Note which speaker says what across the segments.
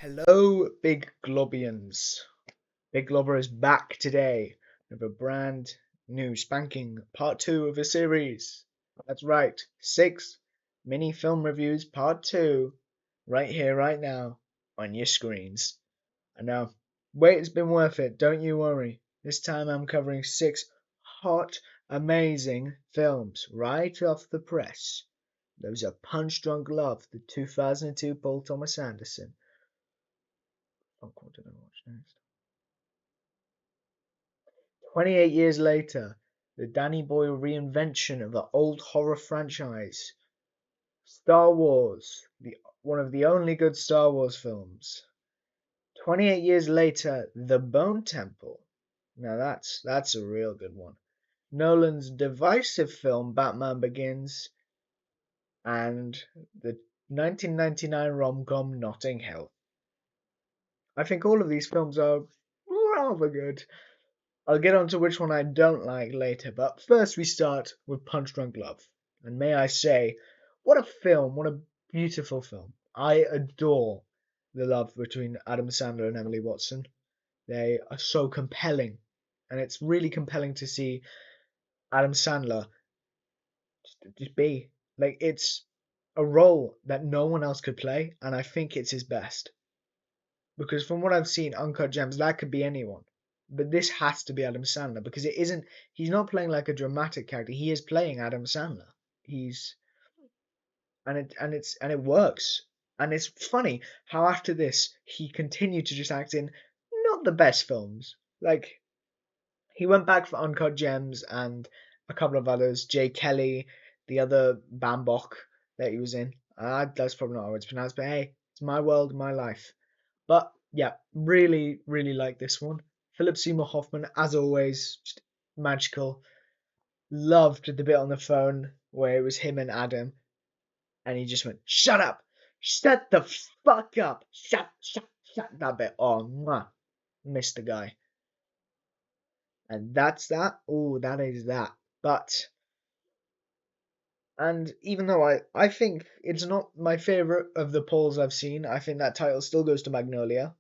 Speaker 1: Hello, Big Globians. Big Globber is back today with a brand new spanking part two of a series. That's right, 6 mini film reviews part two, right here, right now, on your screens. I know, wait, it's been worth it, don't you worry. This time I'm covering 6 hot, amazing films right off the press. Those are Punch Drunk Love, the 2002 Paul Thomas Anderson. Fuck, what did I watch next? 28 years later, the Danny Boyle reinvention of an old horror franchise. Star Wars, one of the only good Star Wars films. 28 years later, The Bone Temple. Now that's a real good one. Nolan's divisive film Batman Begins and the 1999 rom-com Notting Hill. I think all of these films are rather good. I'll get on to which one I don't like later, but first we start with Punch Drunk Love. And may I say, what a film, what a beautiful film. I adore the love between Adam Sandler and Emily Watson. They are so compelling, and it's really compelling to see Adam Sandler just be. Like, it's a role that no one else could play, and I think it's his best. Because from what I've seen, Uncut Gems, that could be anyone. But this has to be Adam Sandler because it isn't. He's not playing like a dramatic character. He is playing Adam Sandler. He's and it works. And it's funny how after this he continued to just act in not the best films. Like he went back for Uncut Gems and a couple of others. Jay Kelly, the other Bambok that he was in. That's probably not how it's pronounced, but hey, it's my world, my life. But yeah, really, really like this one. Philip Seymour Hoffman, as always, just magical. Loved the bit on the phone where it was him and Adam, and he just went, "Shut up, shut the fuck up, shut." That bit, oh, mwah, missed the guy, and that's that. Oh, that is that. But and even though I think it's not my favorite of the polls I've seen, I think that title still goes to Magnolia.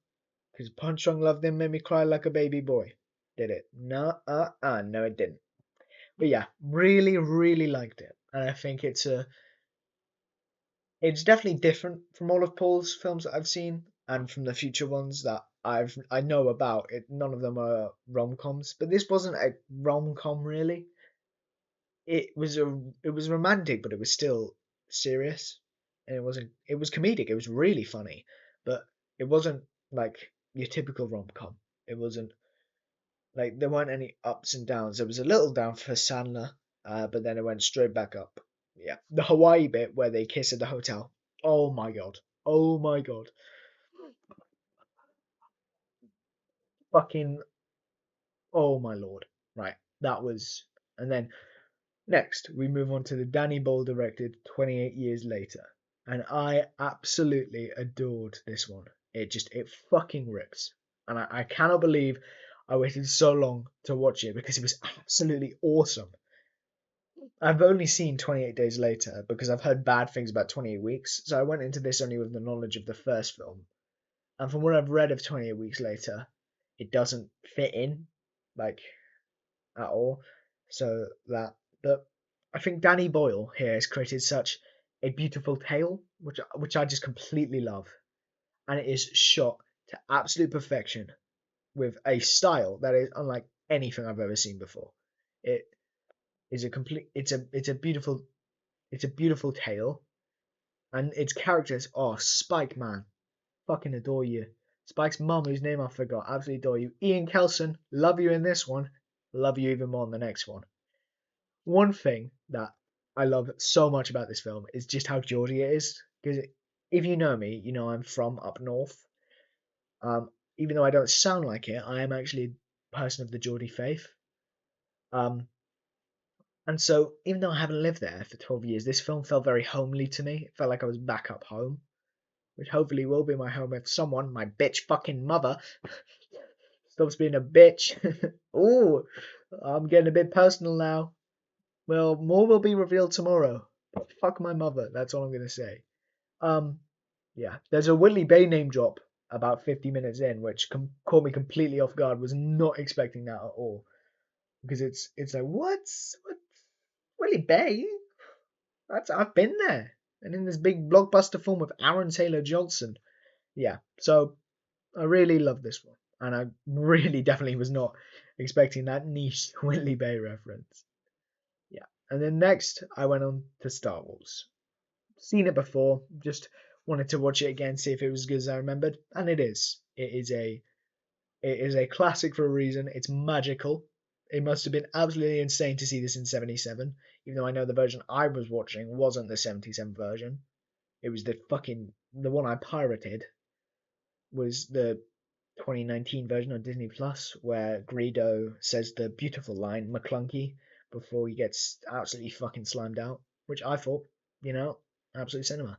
Speaker 1: Because Punch Drunk Love didn't make me cry like a baby boy. Did it? No, no, it didn't. But yeah, really, really liked it. And I think it's definitely different from all of Paul's films that I've seen and from the future ones that I know about. None of them are rom-coms, but this wasn't a rom-com really. It was romantic, but it was still serious. And it was comedic. It was really funny, but it wasn't like your typical rom-com. It wasn't like there weren't any ups and downs. There was a little down for Sandler, but then it went straight back up. Yeah, the Hawaii bit where they kiss at the hotel. Oh my god. Oh my god. Fucking. Oh my lord. Right. That was. And then next we move on to the Danny Boyle directed 28 Years Later, and I absolutely adored this one. It fucking rips, and I cannot believe I waited so long to watch it because it was absolutely awesome. I've only seen 28 Days Later because I've heard bad things about 28 Weeks, so I went into this only with the knowledge of the first film. And from what I've read of 28 Weeks Later, it doesn't fit in, like, at all. So but I think Danny Boyle here has created such a beautiful tale, which I just completely love. And it is shot to absolute perfection with a style that is unlike anything I've ever seen before. It is a complete, it's a beautiful tale, and its characters are Spike, man, fucking adore you. Spike's mum, whose name I forgot, absolutely adore you. Ian Kelson, love you in this one, love you even more in the next one. One thing that I love so much about this film is just how Geordie it is. Because if you know me, you know I'm from up north. Even though I don't sound like it, I am actually a person of the Geordie faith. Um, And so, even though I haven't lived there for 12 years, this film felt very homely to me. It felt like I was back up home, which hopefully will be my home if someone, my bitch fucking mother, stops being a bitch. Ooh, I'm getting a bit personal now. Well, more will be revealed tomorrow. But fuck my mother, that's all I'm gonna say. Um, yeah, there's a Whitley Bay name drop about 50 minutes in, which caught me completely off guard. Was not expecting that at all, because it's like what Willie Bay? I've been there, and in this big blockbuster film with Aaron Taylor Johnson. Yeah, so I really love this one, and I really definitely was not expecting that niche Whitley Bay reference. Yeah, and then next I went on to Star Wars. Seen it before, just wanted to watch it again, see if it was as good as I remembered, and it is. It is a classic for a reason. It's magical. It must have been absolutely insane to see this in '77, even though I know the version I was watching wasn't the '77 version. It was the one I pirated was the 2019 version on Disney Plus, where Greedo says the beautiful line "McClunky" before he gets absolutely fucking slammed out, which I thought, absolute cinema.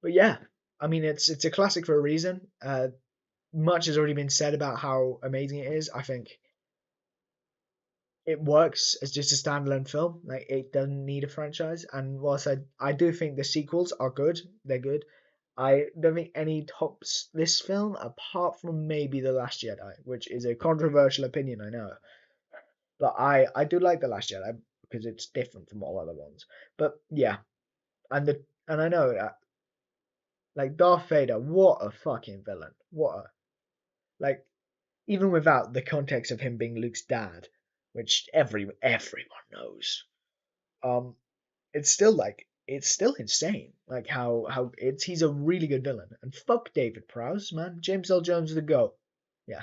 Speaker 1: But yeah, I mean it's a classic for a reason. Much has already been said about how amazing it is. I think it works as just a standalone film. Like it doesn't need a franchise. And whilst I do think the sequels are good, they're good. I don't think any tops this film apart from maybe The Last Jedi, which is a controversial opinion, I know. But I do like The Last Jedi because it's different from all other ones. But yeah, and I know that like Darth Vader, what a fucking villain. What a like even without the context of him being Luke's dad, which everyone knows. Um, it's still insane. Like how he's a really good villain. And fuck David Prowse, man. James L. Jones is the GOAT. Yeah.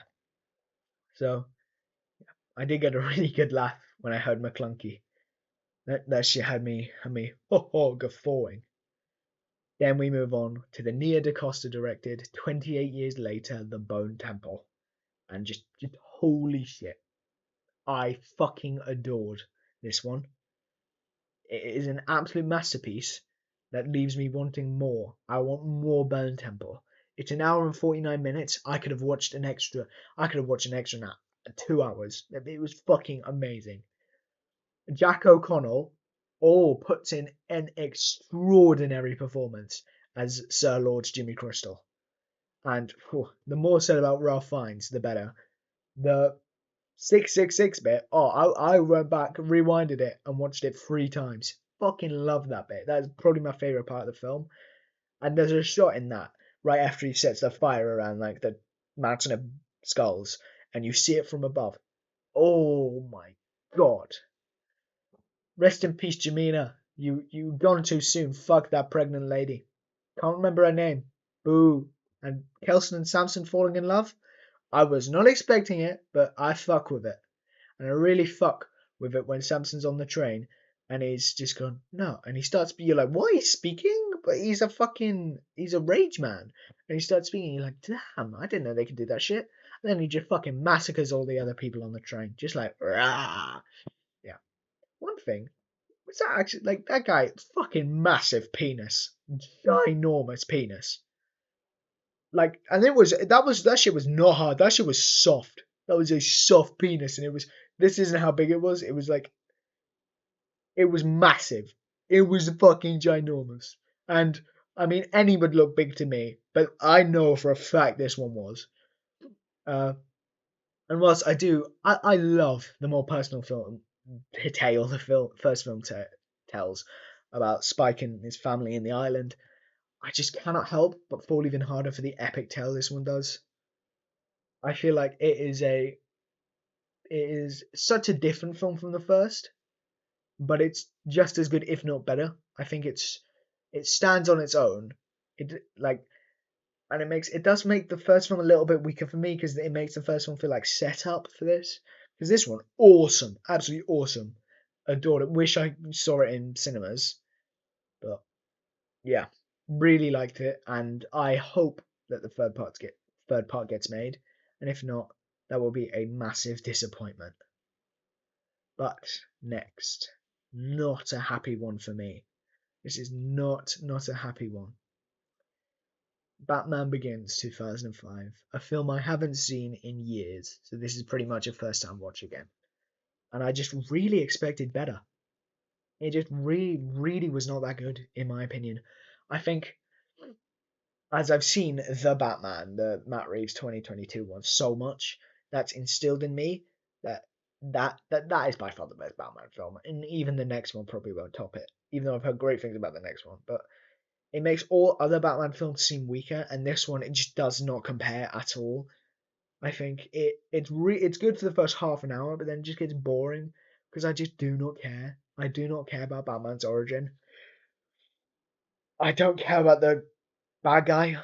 Speaker 1: So I did get a really good laugh when I heard McClunky. That shit had me guffawing. Then we move on to the Nia DaCosta directed 28 years later, The Bone Temple. And just holy shit. I fucking adored this one. It is an absolute masterpiece that leaves me wanting more. I want more Bone Temple. It's an hour and 49 minutes. I could have watched an extra. I could have watched an extra now. 2 hours. It was fucking amazing. Jack O'Connell puts in an extraordinary performance as Sir Lord Jimmy Crystal. And the more said about Ralph Fiennes, the better. The 666 bit. Oh, I went back, rewinded it, and watched it 3 times. Fucking love that bit. That's probably my favorite part of the film. And there's a shot in that right after he sets the fire around like the mountain of skulls, and you see it from above. Oh my god! Rest in peace, Jamina. You gone too soon. Fuck that pregnant lady. Can't remember her name. Boo. And Kelson and Samson falling in love. I was not expecting it, but I fuck with it. And I really fuck with it when Samson's on the train and he's just gone, no. And he starts, you're like, what? He's speaking? But he's a rage man. And he starts speaking, you're like, damn, I didn't know they could do that shit. And then he just fucking massacres all the other people on the train. Just like, rah. Yeah. One thing, was that actually, like, that guy, fucking massive penis. Ginormous penis. Like, and that shit was not hard. That shit was soft. That was a soft penis, and this isn't how big it was. It was like, it was massive. It was fucking ginormous. And I mean, any would look big to me, but I know for a fact this one was. Uh, and whilst I love the more personal tale the first film tells about Spike and his family in the island. I just cannot help but fall even harder for the epic tale this one does. I feel like it is such a different film from the first, but it's just as good, if not better. I think it stands on its own. And it does make the first film a little bit weaker for me because it makes the first one feel like set up for this. Because this one, awesome, absolutely awesome, adored it. Wish I saw it in cinemas, but yeah, really liked it, and I hope that the third part gets made, and if not, that will be a massive disappointment. But next, not a happy one for me. This is not a happy one. Batman Begins 2005, a film I haven't seen in years, so this is pretty much a first time watch again. And I just really expected better. It just really, really was not that good, in my opinion. I think as I've seen the Batman, the Matt Reeves 2022 one, so much, that's instilled in me that that is by far the best Batman film, and even the next one probably won't top it. Even though I've heard great things about the next one, but it makes all other Batman films seem weaker, and this one it just does not compare at all. I think it's good for the first half an hour, but then it just gets boring because I just do not care. I do not care about Batman's origin. I don't care about the bad guy.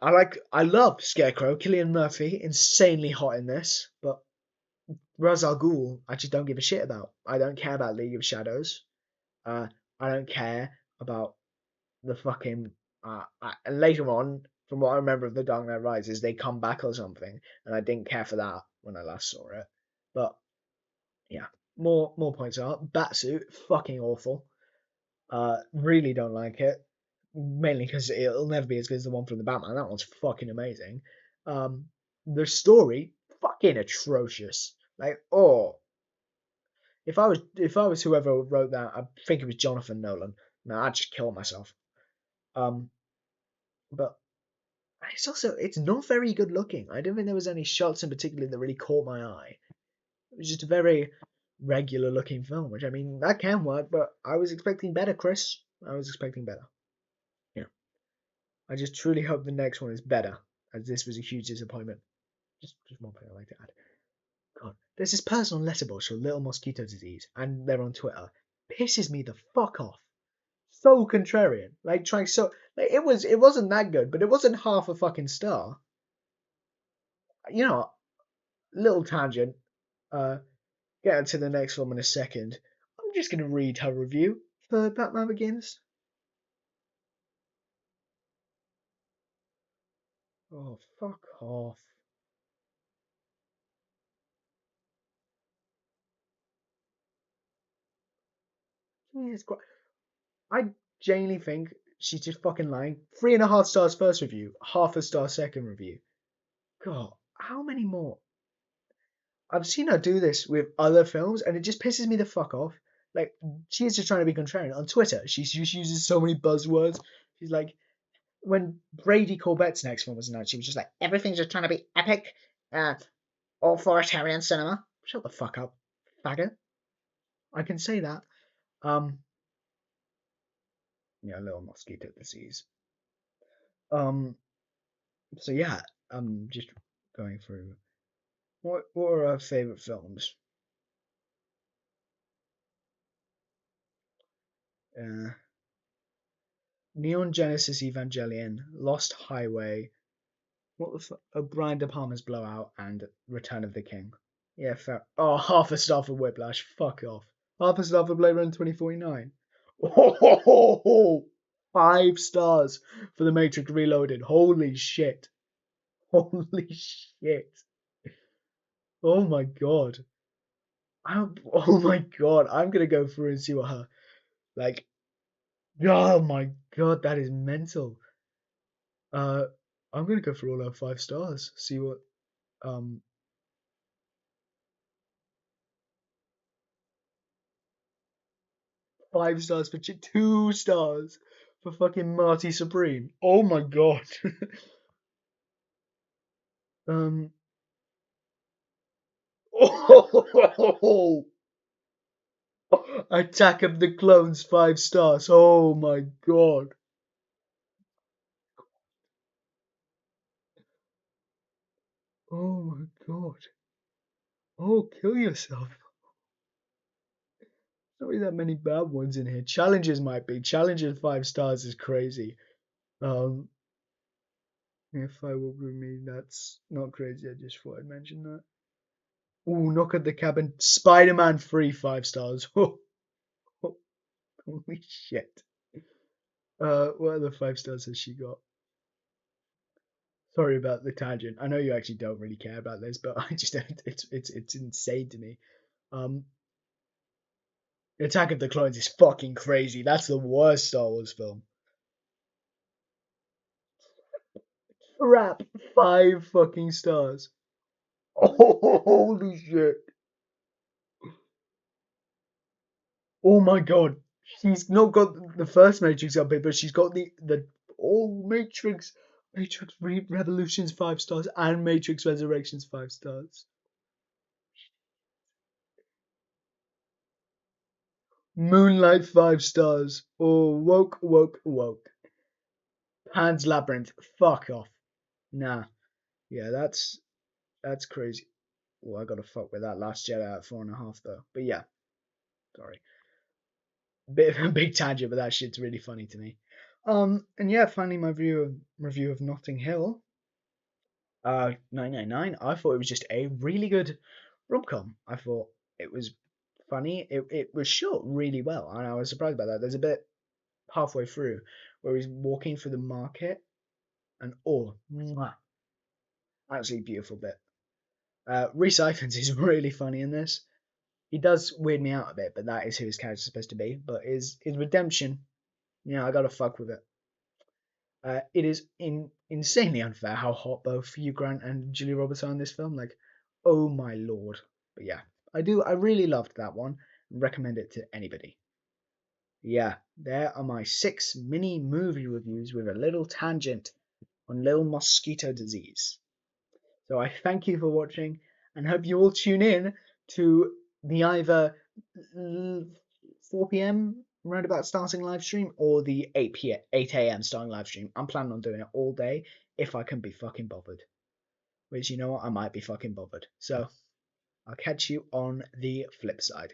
Speaker 1: I love Scarecrow, Cillian Murphy, insanely hot in this, but Ra's al Ghul, I just don't give a shit about. I don't care about League of Shadows. Uh, I don't care about the fucking. And later on, from what I remember of The Dark Knight Rises, they come back or something, and I didn't care for that when I last saw it. But yeah, more points are Batsuit, fucking awful. Really don't like it. Mainly because it'll never be as good as the one from the Batman. That one's fucking amazing. Um, the story, fucking atrocious. Like, oh, if I was whoever wrote that, I think it was Jonathan Nolan. Man, I'd just kill myself. Um, but it's not very good looking. I don't think there was any shots in particular that really caught my eye. It was just a very regular looking film, which I mean that can work, but I was expecting better, Chris. I was expecting better. Yeah. I just truly hope the next one is better, as this was a huge disappointment. Just one thing I'd like to add. God, there's this person on Letterboxd called Little Mosquito Disease, and they're on Twitter. Pisses me the fuck off. So contrarian. Like trying so like it wasn't that good, but it wasn't half a fucking star. You know, little tangent. Uh, get into the next film in a second. I'm just gonna read her review for Batman Begins. Oh, fuck off. Jesus Christ. I genuinely think she's just fucking lying. 3.5 stars first review, half a star second review. God, how many more? I've seen her do this with other films, and it just pisses me the fuck off. Like, she is just trying to be contrarian. On Twitter, she just uses so many buzzwords. She's like, when Brady Corbett's next film was announced, she was just like, everything's just trying to be epic, authoritarian cinema. Shut the fuck up, faggot. I can say that. Um, yeah, little mosquito disease. Um, so yeah, I'm just going through what are our favorite films? Uh, Neon Genesis Evangelion, Lost Highway, what the fuck? Brian De Palma's Blowout, and Return of the King. Yeah, fair. Oh, half a star for Whiplash. Fuck off. Half a star for Blade Runner 2049. Oh, 5 stars for The Matrix Reloaded. Holy shit. Holy shit. Oh my god. Oh my god. I'm gonna go through and see what her like. Oh my god, that is mental. Uh, I'm gonna go through all her 5 stars. See what um 5 stars for 2 stars for fucking Marty Supreme. Oh my god. um. Oh, Attack of the Clones 5 stars. Oh my god. Oh my god. Oh, kill yourself. Not really that many bad ones in here. Challenges might be. Challenges 5 stars is crazy. Um, if I will be me, that's not crazy. I just thought I'd mention that. Ooh, Knock at the Cabin. Spider-Man 3 5 stars. Holy shit. What other 5 stars has she got? Sorry about the tangent. I know you actually don't really care about this, but I just it's insane to me. Um, Attack of the Clones is fucking crazy. That's the worst Star Wars film. Crap. 5 fucking stars. Oh, holy shit. Oh my god. She's not got the first Matrix up here, but she's got the all Matrix. Matrix Revolutions 5 stars and Matrix Resurrections 5 stars. Moonlight 5 stars. Oh, woke. Pan's Labyrinth, fuck off. Nah, yeah, that's crazy. Well, I gotta fuck with that Last Jedi at 4.5 though. But yeah, sorry, bit of a big tangent, but that shit's really funny to me. And yeah, finally my review of Notting Hill. 999. I thought it was just a really good rom-com. I thought it was funny. It was shot really well, and I was surprised by that. There's a bit halfway through where he's walking through the market, and oh, mwah, absolutely beautiful bit. Rhys Ifans is really funny in this. He does weird me out a bit, but that is who his character's supposed to be. But his redemption, I gotta fuck with it. It is insanely unfair how hot both Hugh Grant and Julia Roberts are in this film. Like, oh my lord. But yeah, I really loved that one. Recommend it to anybody. Yeah, there are my 6 mini movie reviews with a little tangent on little mosquito disease. So I thank you for watching and hope you all tune in to the either 4 p.m. round about starting live stream or the 8 a.m. starting live stream. I'm planning on doing it all day if I can be fucking bothered. Which, you know what, I might be fucking bothered. So I'll catch you on the flip side.